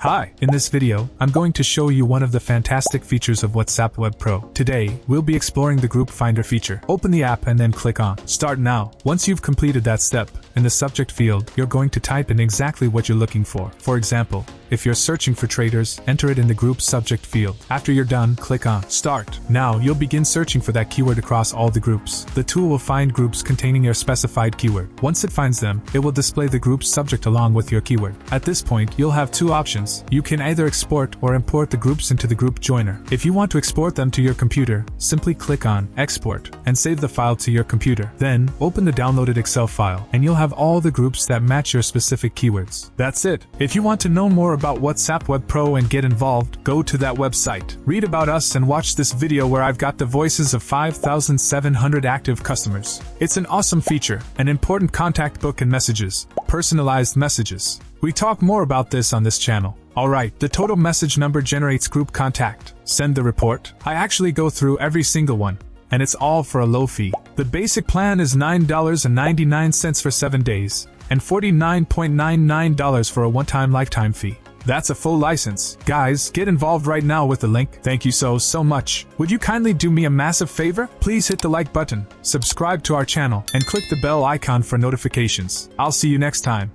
Hi, in this video, I'm going to show you one of the fantastic features of WhatsApp WAWPRO. Today, we'll be exploring the Group Finder feature. Open the app and then click on Start Now. Once you've completed that step, in the subject field, you're going to type in exactly what you're looking for. For example, if you're searching for traders, enter it in the group subject field. After you're done, click on Start. Now, you'll begin searching for that keyword across all the groups. The tool will find groups containing your specified keyword. Once it finds them, it will display the group's subject along with your keyword. At this point, you'll have two options. You can either export or import the groups into the group joiner. If you want to export them to your computer, simply click on Export and save the file to your computer. Then, open the downloaded Excel file, and you'll have all the groups that match your specific keywords. That's it. If you want to know more about WhatsApp WAWPRO and get involved, go to that website. Read about us and watch this video where I've got the voices of 5,700 active customers. It's an awesome feature, an important contact book and messages, personalized messages. We talk more about this on this channel. Alright, the total message number generates group contact. Send the report. I actually go through every single one, and it's all for a low fee. The basic plan is $9.99 for 7 days, and $49.99 for a one-time lifetime fee. That's a full license. Guys, get involved right now with the link. Thank you so much. Would you kindly do me a massive favor? Please hit the like button, subscribe to our channel, and click the bell icon for notifications. I'll see you next time.